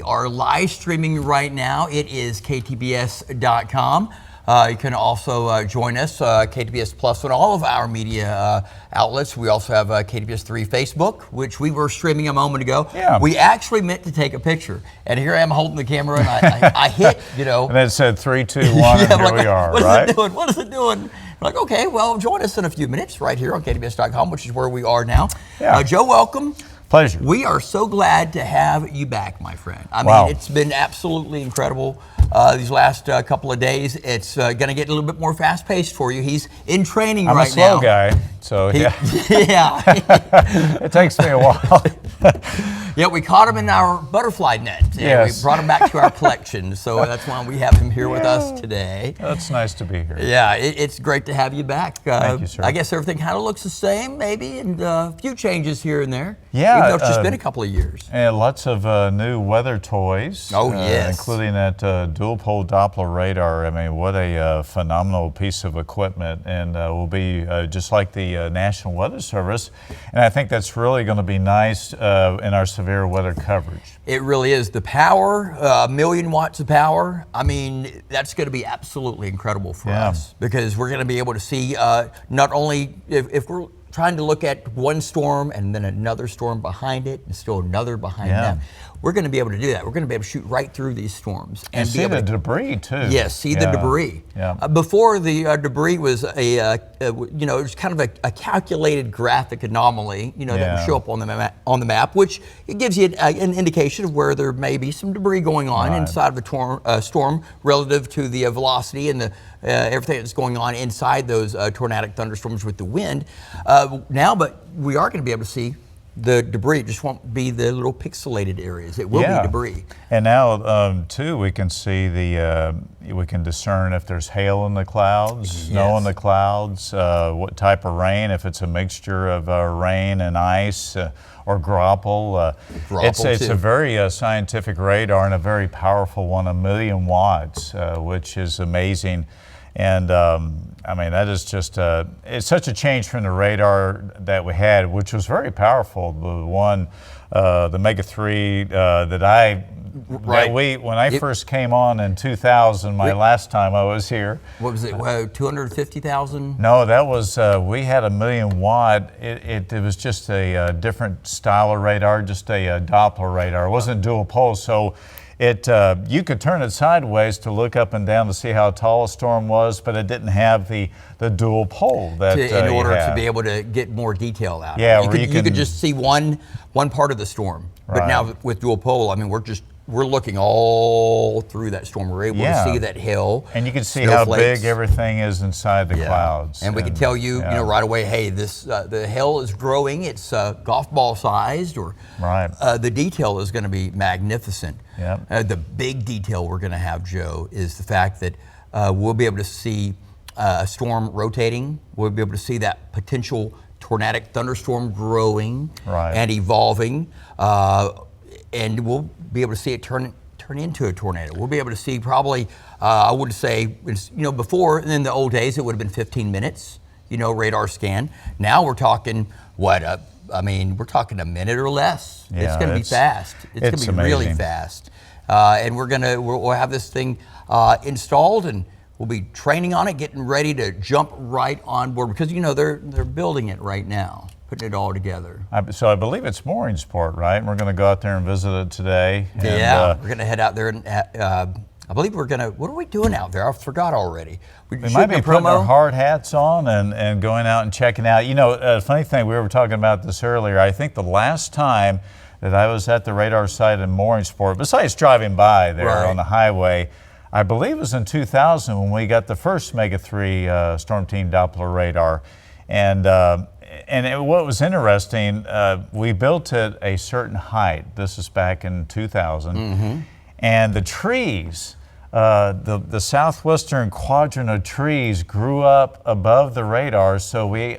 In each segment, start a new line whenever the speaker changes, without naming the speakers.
are live streaming right now. It is KTBS.com. You can also join us, KTBS Plus, on all of our media outlets. We also have KTBS 3 Facebook, which we were streaming a moment ago.
Yeah.
We actually meant to take a picture, and here I am holding the camera, and I hit,
And it said 3, 2, 1, and here we are, right?
What is it doing? What is it doing? We're like, okay, well, join us in a few minutes right here on KTBS.com, which is where we are now.
Yeah.
Joe, welcome.
Pleasure.
We are so glad to have you back, my friend. I
Wow.
mean, it's been absolutely incredible these last couple of days. It's going to get a little bit more fast-paced for you. He's in training
I'm
right
a slow
now.
guy, so yeah.
Yeah.
It takes me a while.
Yeah, we caught him in our butterfly net. And
Yes.
we brought him back to our collection, so that's why we have him here with us today.
That's nice to be here.
Yeah, it's great to have you back.
Thank you, sir.
I guess everything kind of looks the same, maybe, and a few changes here and there.
Yeah,
Even though it's just been a couple of years.
And lots of new weather toys.
Oh, yes.
Including that dual pole Doppler radar. I mean, what a phenomenal piece of equipment, and will be just like the National Weather Service. And I think that's really going to be nice in our severe weather coverage.
It really is. The power, 1 million watts of power, I mean, that's going to be absolutely incredible for us, because we're going to be able to see not only if we're trying to look at one storm and then another storm behind it and still another behind that. We're going to be able to do that. We're going to be able to shoot right through these storms
And see the debris too.
Yes, see the debris.
Yeah.
Before, the debris was it was kind of a calculated graphic anomaly, that would show up on the map, which it gives you an indication of where there may be some debris going on inside of a storm relative to the velocity and the everything that's going on inside those tornadic thunderstorms with the wind. But we are going to be able to see the debris. It just won't be the little pixelated areas. It will be debris.
And now, too, we can see we can discern if there's hail in the clouds, snow in the clouds, what type of rain, if it's a mixture of rain and ice or graupel. It's a very scientific radar and a very powerful one, 1 million watts, which is amazing. And I mean, that is just, it's such a change from the radar that we had, which was very powerful. The one, the Mega 3 when I first came on in 2000, my last time I was here.
What was it, 250,000?
No, that was, we had 1 million watt. It was just a different style of radar, just a Doppler radar. It wasn't dual pole, so you could turn it sideways to look up and down to see how tall a storm was, but it didn't have the dual pole that
in order to be able to get more detail out.
Yeah,
you could just see one part of the storm, but now with dual pole, I mean, we're looking all through that storm. We're able to see that hail,
and you can see how big everything is inside the clouds.
And we can tell you, right away, hey, this the hail is growing. It's golf ball sized, or the detail is going to be magnificent. The big detail we're going to have, Joe, is the fact that we'll be able to see a storm rotating. We'll be able to see that potential tornadic thunderstorm growing and evolving, and we'll be able to see it turn into a tornado. We'll be able to see probably, I would say, before in the old days it would have been 15 minutes, radar scan. Now we're talking what? We're talking a minute or less. It's going to be fast. It's going to be really fast. And we'll have this thing installed, and we'll be training on it, getting ready to jump right on board, because they're building it right now, putting it all together.
So I believe it's Mooringsport, right? And we're going to go out there and visit it today.
We're going to head out there, and I believe we're going to, what are we doing out there? I forgot already.
We might be putting our hard hats on and going out and checking out. A funny thing, we were talking about this earlier. I think the last time that I was at the radar site in Mooringsport, besides driving by there on the highway, I believe it was in 2000 when we got the first Mega 3 Storm Team Doppler radar. And what was interesting, we built it a certain height. This is back in 2000. And the trees, the southwestern quadrant of trees grew up above the radar, so we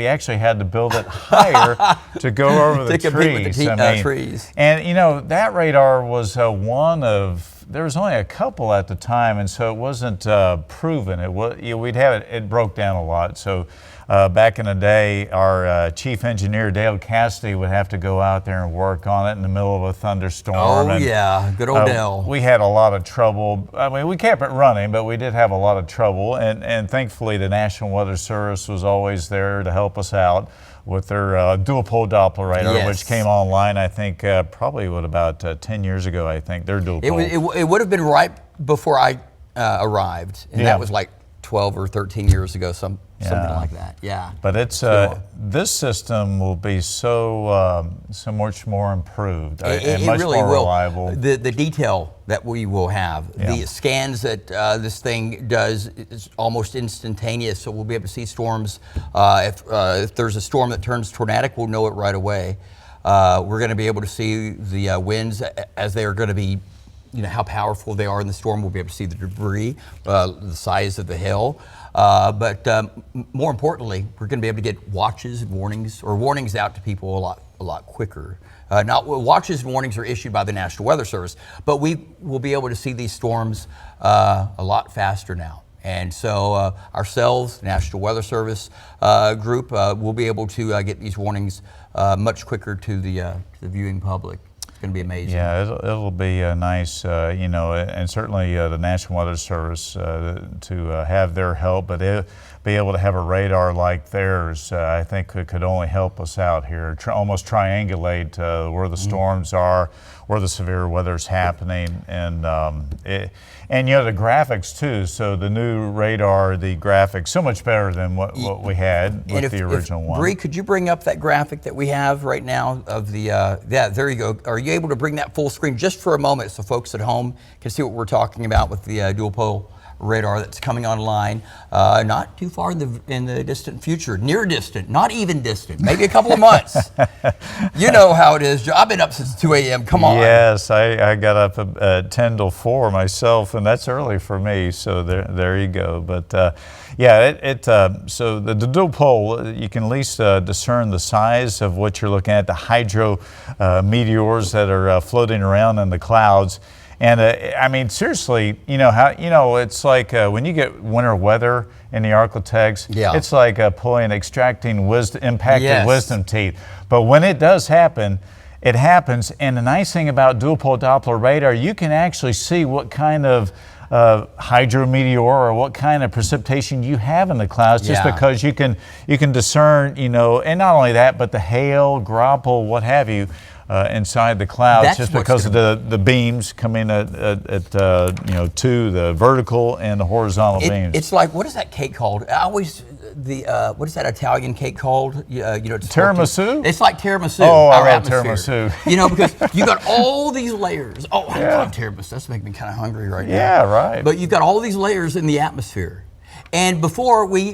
actually had to build it higher to go over the trees.
Trees.
And that radar was one of there was only a couple at the time, and so it wasn't proven. It was, we'd have it. It broke down a lot. So back in the day, our chief engineer Dale Cassidy would have to go out there and work on it in the middle of a thunderstorm.
Oh yeah, good old Dale.
We had a lot of trouble. I mean, we kept it running, but we did have a lot of trouble. And thankfully, the National Weather Service was always there to help us out with their dual pole Doppler radar, which came online, I think, probably about 10 years ago, I think, their dual pole.
It would have been right before I arrived, and that was like 12 or 13 years ago, something like that. Yeah.
But it's this system will be so much more improved and much
really
more
will.
reliable.
The detail that we will have, the scans that this thing does is almost instantaneous. So we'll be able to see storms. If there's a storm that turns tornadic, we'll know it right away. We're going to be able to see the winds as they are going to be. How powerful they are in the storm. We'll be able to see the debris, the size of the hail. But more importantly, we're going to be able to get watches and warnings out to people a lot quicker. Watches and warnings are issued by the National Weather Service, but we will be able to see these storms a lot faster now. And so ourselves, National Weather Service group, will be able to get these warnings much quicker to the viewing public. It's going to be amazing. Yeah,
it'll be nice, and certainly the National Weather Service to have their help, but be able to have a radar like theirs, I think could only help us out here, almost triangulate where the storms are, where the severe weather's happening, and the graphics too. So the new radar, the graphics, so much better than what we had with the original one.
Bree, could you bring up that graphic that we have right now of the, there you go. Are you able to bring that full screen just for a moment so folks at home can see what we're talking about with the dual pole radar that's coming online, not too far in the distant future, near distant, not even distant, maybe a couple of months. You know how it is. I've been up since 2 a.m. Come on.
Yes, I got up at 10 till 4 myself, and that's early for me. So there you go. But so the dual pole, you can at least discern the size of what you're looking at, the hydro meteors that are floating around in the clouds. And I mean, seriously, it's like when you get winter weather in the Arctic, it's like extracting impacted wisdom teeth. But when it does happen, it happens. And the nice thing about dual pole Doppler radar, you can actually see what kind of hydrometeor or what kind of precipitation you have in the clouds, just because you can discern, and not only that, but the hail, graupel, what have you. Inside the clouds, just because of the beams coming at the vertical and the horizontal beams.
It's like, what is that cake called? What is that Italian cake called?
Tiramisu?
It's like tiramisu.
Oh, I love tiramisu.
Because you got all these layers. Oh, I love tiramisu. That's making me kind of hungry right now.
Yeah, right.
But you've got all these layers in the atmosphere. And before we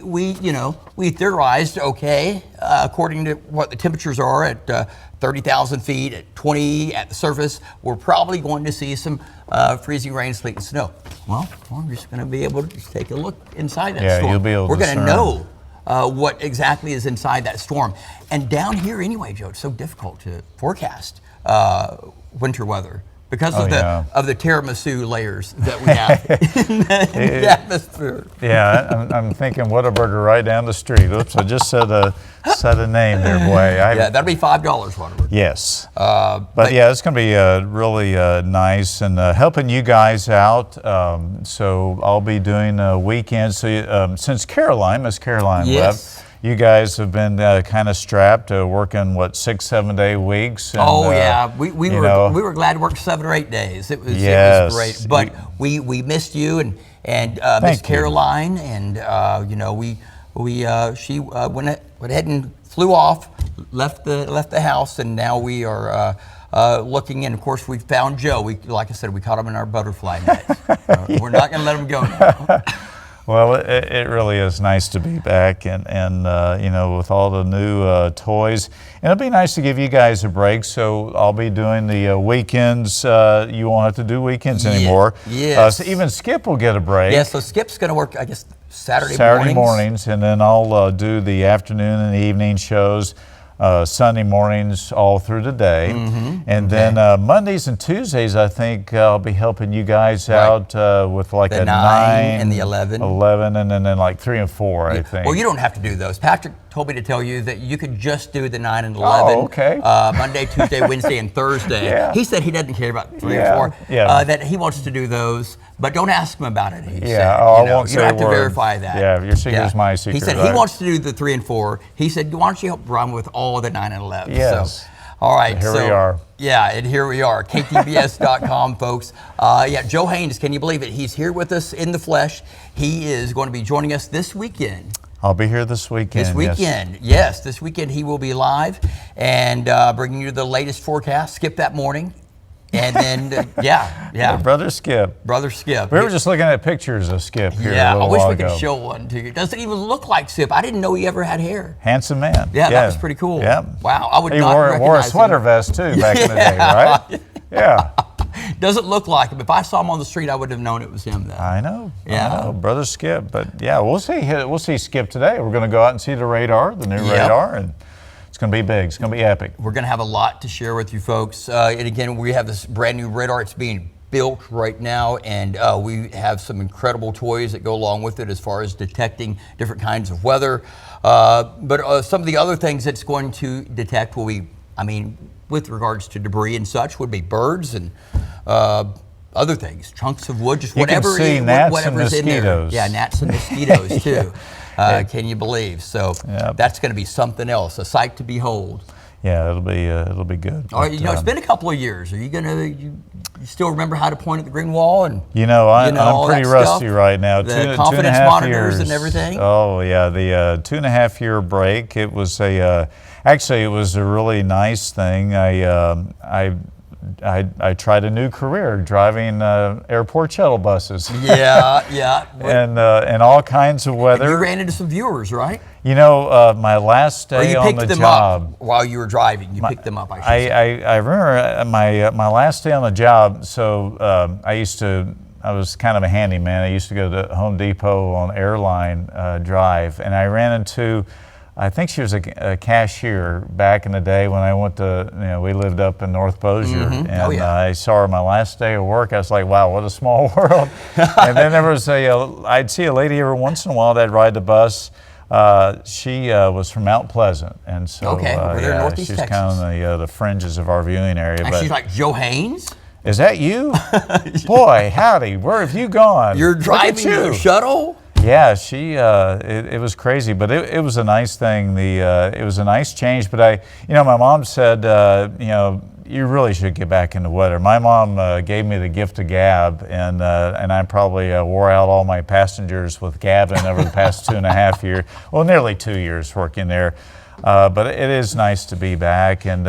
theorized, according to what the temperatures are at 30,000 feet, at 20 at the surface, we're probably going to see some freezing rain, sleet, and snow. Well, we're just going to be able to take a look inside that storm.
You'll be able
we're
to
going to know what exactly is inside that storm. And down here anyway, Joe, it's so difficult to forecast winter weather. Because of the tiramisu layers that we have in the atmosphere.
Yeah, I'm thinking Whataburger right down the street. Oops, I just said a name there, boy.
That'd be $5, Whataburger.
Yes. But it's going to be really nice and helping you guys out. So I'll be doing weekends. So since Miss Caroline left, you guys have been kind of strapped, working 6-7 day weeks. And,
we were glad to work 7 or 8 days. It was great. But we missed you and Miss Caroline, and she went ahead and flew off, left the house, and now we are looking. And of course, we found Joe. Like I said, we caught him in our butterfly net. We're not going to let him go now.
Well, it really is nice to be back and with all the new toys. And it'll be nice to give you guys a break. So I'll be doing the weekends. You won't have to do weekends anymore.
Yes.
So even Skip will get a break.
Yeah, so Skip's going to work, I guess, Saturday
mornings. And then I'll do the afternoon and evening shows. Sunday mornings all through the day. And then Mondays and Tuesdays, I think I'll be helping you guys out with like
the
a
9 and the 11.
11, and then like 3 and 4, I think.
Well, you don't have to do those. Patrick told me to tell you that you could just do the 9 and 11.
Oh, okay.
Monday, Tuesday, Wednesday, and Thursday. He said he doesn't care about 3 and 4. That he wants to do those, but don't ask him about it. He said,
I won't say
you don't have
a
to
word.
verify that.
Yeah, your secret's my secret.
He said he wants to do the 3 and 4. He said, why don't you help Ron with all the 9 and 11?
Yes.
So, all right.
Here we are.
Yeah, and here we are. KTBS.com, folks. Joe Haynes, can you believe it? He's here with us in the flesh. He is going to be joining us this weekend.
I'll be here this weekend.
This weekend, yes. This weekend he will be live and bringing you the latest forecast. Skip that morning. And then,
Brother Skip.
Brother Skip.
We were just looking at pictures of Skip here a
I
little
wish
while
we
ago.
could show one to you. Doesn't even look like Skip. I didn't know he ever had hair.
Handsome man.
Yeah, that was pretty cool.
Yeah.
Wow, I would
he
not recognize
wore a sweater
him.
vest too back in the day, right? Yeah.
Doesn't look like him. If I saw him on the street, I would have known it was him then.
I know.
Yeah.
I know. Brother Skip. But yeah, we'll see Skip today. We're going to go out and see the radar, the new radar, and it's going to be big. It's going to be epic.
We're going to have a lot to share with you folks. And again, we have this brand new radar. It's being built right now, and we have some incredible toys that go along with it as far as detecting different kinds of weather. But some of the other things it's going to detect will be, with regards to debris and such, would be birds and other things, chunks of wood, just whatever's in there. Yeah, gnats and mosquitoes too. Can you believe? So that's going to be something else, a sight to behold.
Yeah, it'll be good.
All right, it's been a couple of years. Are you you still remember how to point at the green wall? And
I'm pretty rusty right now.
The confidence monitors and everything.
Oh yeah, the 2.5-year break. It was actually it was a really nice thing. I tried a new career driving airport shuttle buses.
Yeah.
And all kinds of weather.
And you ran into some viewers, right?
My last day on the job.
Up while you were driving. You picked them up, I should say.
I remember my last day on the job. So I was kind of a handyman. I used to go to Home Depot on Airline Drive, and I ran into, I think she was a cashier back in the day when I went to, we lived up in North Bossier. And I saw her my last day of work. I was like, wow, what a small world. And then there was I'd see a lady every once in a while that'd ride the bus. She was from Mount Pleasant. And so
Northeast
she's
Texas.
Kind of the fringes of our viewing area.
And she's like, Joe Haynes?
Is that you? Boy, howdy, where have you gone?
You're driving the shuttle?
Yeah, it was crazy, but it was a nice thing. It was a nice change. But my mom said, you really should get back into weather. My mom gave me the gift of gab, and I probably wore out all my passengers with gabbing over the past 2.5 years. Well, nearly 2 years working there. But it is nice to be back, and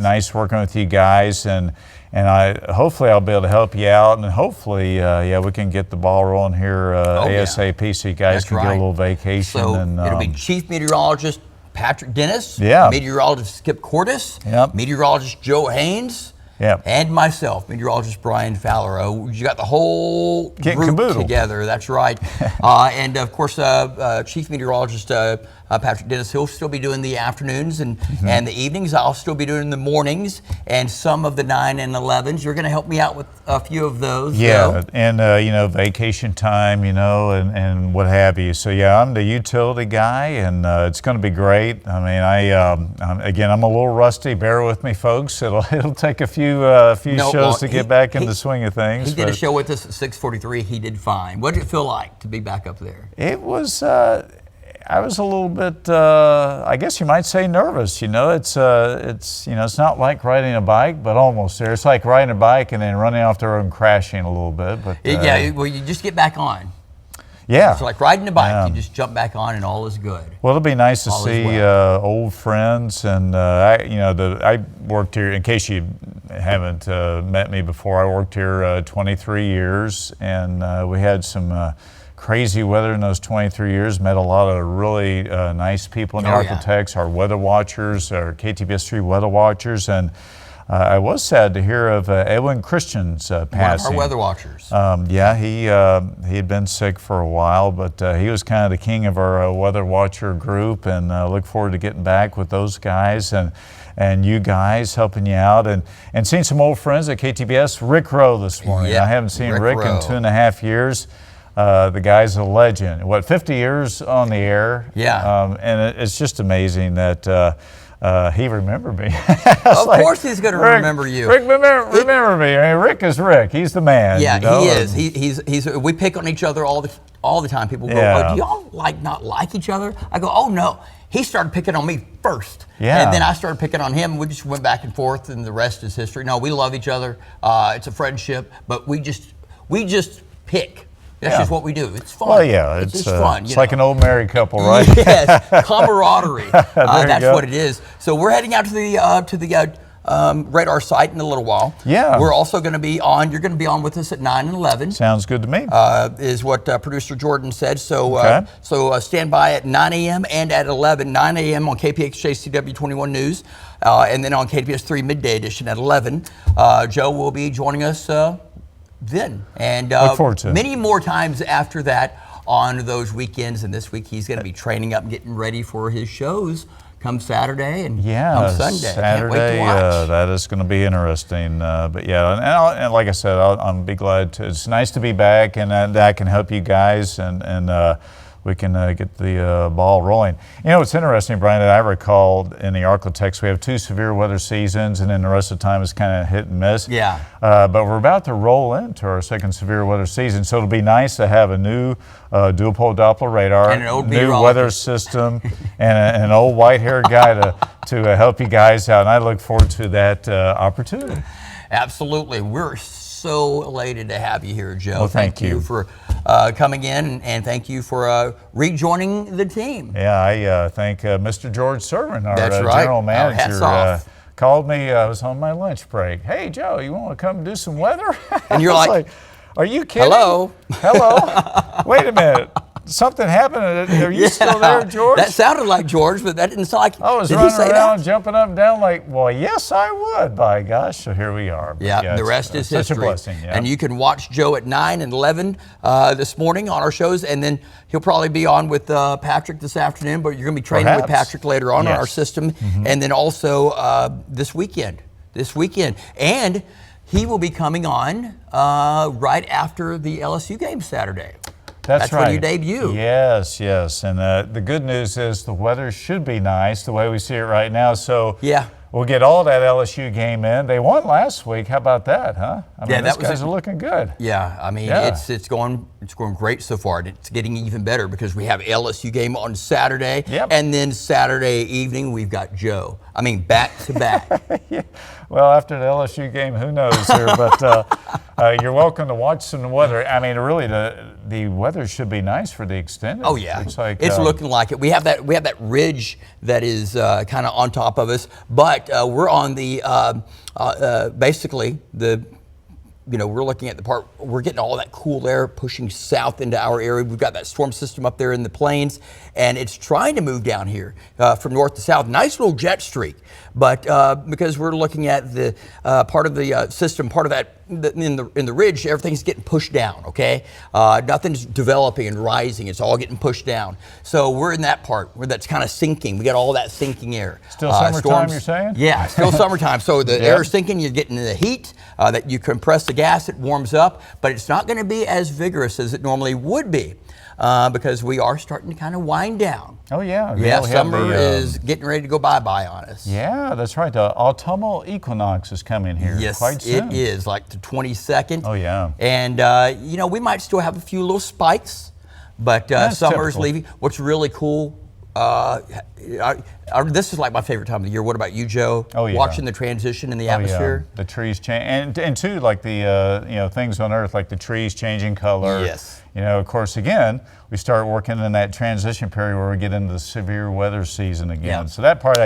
nice working with you guys, and hopefully I'll be able to help you out, and hopefully we can get the ball rolling here ASAP, so you guys can get a little vacation.
So
and
it'll be Chief Meteorologist Patrick Dennis,
Yeah.
Meteorologist Skip Cordes,
Yep.
Meteorologist Joe Haynes,
Yep.
and myself, Meteorologist Brian Fowler. You got the whole group together. That's right. And of course, Chief Meteorologist Patrick Dennis, he'll still be doing the afternoons and the evenings. I'll still be doing the mornings and some of the 9 and 11s. You're going to help me out with a few of those.
Yeah,
though.
and vacation time, and what have you. So yeah, I'm the utility guy, and it's going to be great. I mean, I'm a little rusty. Bear with me, folks. It'll take a few shows to get back in the swing of things.
He did a show with us at 6:43. He did fine. What did it feel like to be back up there?
It was. I was a little bit, I guess you might say, nervous. It's not like riding a bike, but almost there. It's like riding a bike and then running off the road and crashing a little bit. But
well, you just get back on.
Yeah.
It's like riding a bike. You just jump back on and all is good.
Well, it'll be nice to see old friends, and I worked here. In case you haven't met me before, I worked here 23 years, and we had some. Crazy weather in those 23 years, met a lot of really nice people in the architects, our weather watchers, our KTBS 3 weather watchers, and I was sad to hear of Edwin Christian's passing.
One of our weather watchers.
Yeah, he had been sick for a while, but he was kind of the king of our weather watcher group, and look forward to getting back with those guys and you guys helping you out, and seeing some old friends at KTBS. Rick Rowe this morning.
Yep.
I haven't seen Rick
Rowe.
in 2.5 years. The guy's a legend. What, 50 years on the air?
Yeah.
And it's just amazing that he remembered me.
Of course he's going to remember you.
Rick, remember me. I mean, Rick is Rick. He's the man.
Yeah,
you know?
he is. He's. We pick on each other all the time. People go, "Oh, do y'all not like each other?" I go, "Oh no." He started picking on me first, and then I started picking on him. We just went back and forth, and the rest is history. No, we love each other. It's a friendship, but we just pick. That's just what we do. It's fun.
Well, yeah, it's
just fun.
It's like an old married couple, right?
Yes, camaraderie. That's
go.
what it is. So we're heading out to the radar site in a little while.
Yeah.
We're also going to be on. You're going to be on with us at 9 and 11.
Sounds good to me.
Is what producer Jordan said. So stand by at 9 a.m. and at 11. 9 a.m. on KPXJ CW21 News, and then on KTBS 3 Midday Edition at 11. Joe will be joining us then, and
look forward to it.
Many more times after that on those weekends. And this week he's going to be training up and getting ready for his shows come Saturday and come Sunday.
Saturday,
can't wait to watch.
That is going to be interesting. But yeah, and like I said, I'll be glad to. It's nice to be back, and I can help you guys, and we can get the ball rolling. You know, it's interesting, Brian, that I recall in the Arklatex, we have 2 severe weather seasons, and then the rest of the time is kind of hit and miss.
Yeah.
But we're about to roll into our 2nd severe weather season, so it'll be nice to have a new dual pole Doppler radar,
and an old
new weather system, and an old white-haired guy to help you guys out. And I look forward to that opportunity.
Absolutely. We're so elated to have you here, Joe.
Well, thank you
for coming in, and thank you for rejoining the team.
Yeah, I thank Mr. George Servant, our
That's right.
general manager.
Hats off.
Called me. I was on my lunch break. Hey, Joe, you want to come do some weather?
And you're like,
are you kidding?
Hello.
Wait a minute. Something happened. Are you still there, George?
That sounded like George, but that didn't sound like.
I was running around, jumping up and down like, well, yes, I would, by gosh. So here we are.
Yeah, the rest is history.
Such a blessing, yeah.
And you can watch Joe at 9 and 11 this morning on our shows, and then he'll probably be on with Patrick this afternoon, but you're going to be training with Patrick later on our system. And then also this weekend. And he will be coming on right after the LSU game Saturday. That's
right.
when you debut.
Yes. And the good news is the weather should be nice the way we see it right now. So we'll get all that LSU game in. They won last week. How about that, huh? I mean, these guys are looking good.
Yeah, I mean, it's going great so far. It's getting even better because we have LSU game on Saturday, and then Saturday evening we've got Joe. I mean, back to back.
Well, after the LSU game, who knows here? But you're welcome to watch some weather. I mean, really, the weather should be nice for the extended.
Oh yeah,
it's
looking like it. We have that ridge that is kind of on top of us, but we're on the basically the. You know, we're looking at the part, we're getting all that cool air pushing south into our area. We've got that storm system up there in the plains, and it's trying to move down here from north to south. Nice little jet streak, but because we're looking at the part of the system, part of that in the ridge, everything's getting pushed down, okay? Nothing's developing and rising. It's all getting pushed down. So we're in that part where that's kind of sinking. We got all that sinking air.
Still summertime, you're saying?
Yeah, still summertime. So the air is sinking, you're getting the heat that you compress the gas, it warms up, but it's not going to be as vigorous as it normally would be because we are starting to kind of wind down.
Oh, yeah.
Yeah, summer is getting ready to go bye-bye on us.
Yeah, that's right. The autumnal equinox is coming here quite soon.
It is, like the 22nd.
Oh, yeah.
And, you know, we might still have a few little spikes, but summer's leaving. What's really cool, this is like my favorite time of the year. What about you, Joe?
Oh, yeah.
Watching the transition in the atmosphere.
Yeah. The trees change, and too, like the things on Earth, like the trees changing color.
Yes.
of course, again, we start working in that transition period where we get into the severe weather season again.
Yeah.
So that part,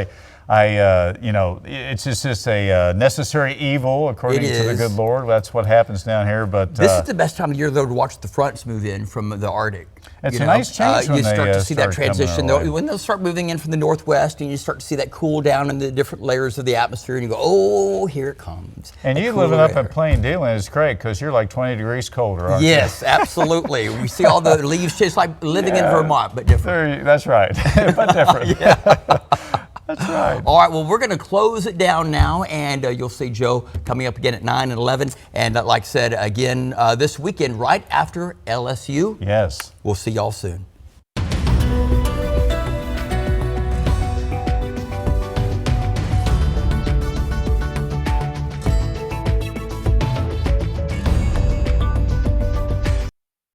it's just a necessary evil according to the good Lord. That's what happens down here. But
this is the best time of year, though, to watch the fronts move in from the Arctic.
It's a nice change when
you start
they
to see that transition.
when
they'll start moving in from the northwest, and you start to see that cool down in the different layers of the atmosphere, and you go, "Oh, here it comes."
And you living up in Plain Dealing is great because you're like 20 degrees colder, aren't you?
Yes, absolutely. We see all the leaves just like living in Vermont, but different.
That's right, but different. That's right.
All right, well, we're going to close it down now, and you'll see Joe coming up again at 9 and 11. And like I said, again, this weekend, right after LSU.
Yes.
We'll see y'all soon.